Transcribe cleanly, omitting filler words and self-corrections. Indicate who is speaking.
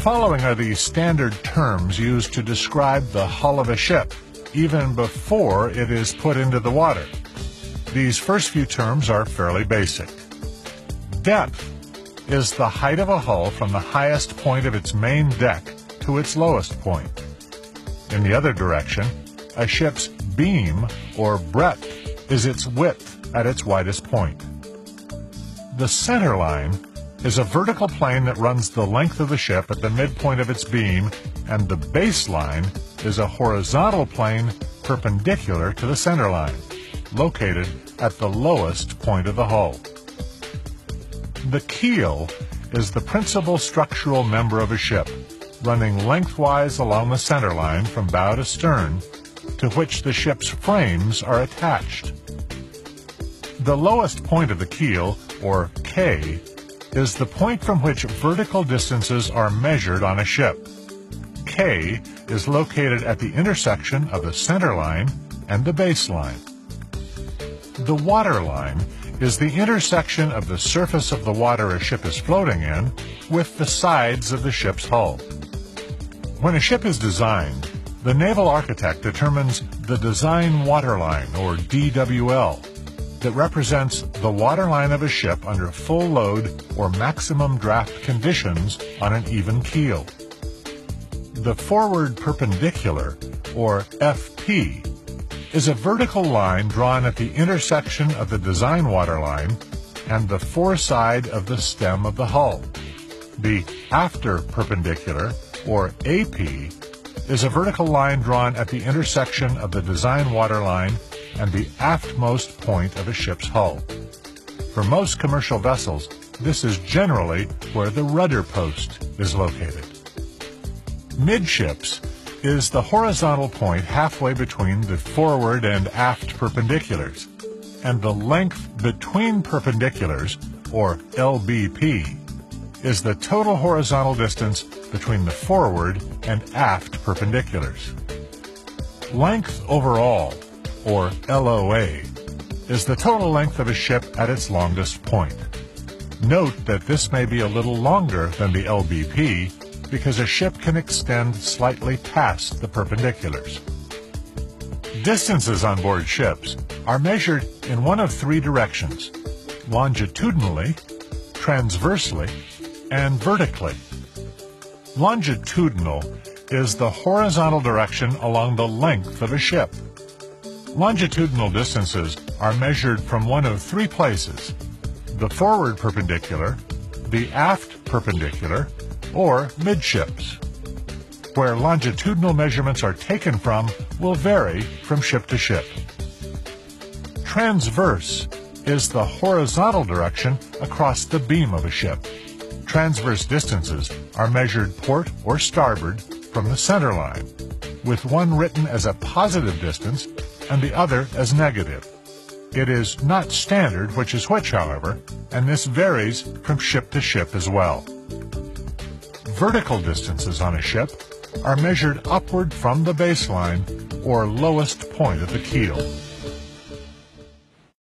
Speaker 1: following are the standard terms used to describe the hull of a ship, even before it is put into the water. These first few terms are fairly basic. Depth is the height of a hull from the highest point of its main deck to its lowest point. In the other direction, a ship's beam, or breadth, is its width at its widest point. The center line is a vertical plane that runs the length of the ship at the midpoint of its beam, and the baseline is a horizontal plane perpendicular to the center line, located at the lowest point of the hull. The keel is the principal structural member of a ship, running lengthwise along the center line from bow to stern, to which the ship's frames are attached. The lowest point of the keel, or K, is the point from which vertical distances are measured on a ship. K is located at the intersection of the center line and the baseline. The water line is the intersection of the surface of the water a ship is floating in with the sides of the ship's hull. When a ship is designed, the naval architect determines the design waterline, or DWL, that represents the waterline of a ship under full load or maximum draft conditions on an even keel. The forward perpendicular, or FP, is a vertical line drawn at the intersection of the design waterline and the foreside of the stem of the hull. The after perpendicular, or AP, is a vertical line drawn at the intersection of the design waterline and the aftmost point of a ship's hull. For most commercial vessels, this is generally where the rudder post is located. Midships is the horizontal point halfway between the forward and aft perpendiculars, and the length between perpendiculars, or LBP, is the total horizontal distance between the forward and aft perpendiculars. Length overall, or LOA, is the total length of a ship at its longest point. Note that this may be a little longer than the LBP because a ship can extend slightly past the perpendiculars. Distances on board ships are measured in one of three directions: longitudinally, transversely, and vertically. Longitudinal is the horizontal direction along the length of a ship. Longitudinal distances are measured from one of three places: the forward perpendicular, the aft perpendicular, or midships. Where longitudinal measurements are taken from will vary from ship to ship. Transverse is the horizontal direction across the beam of a ship. Transverse distances are measured port or starboard from the center line, with one written as a positive distance and the other as negative. It is not standard which is which, however, and this varies from ship to ship as well. Vertical distances on a ship are measured upward from the baseline, or lowest point of the keel.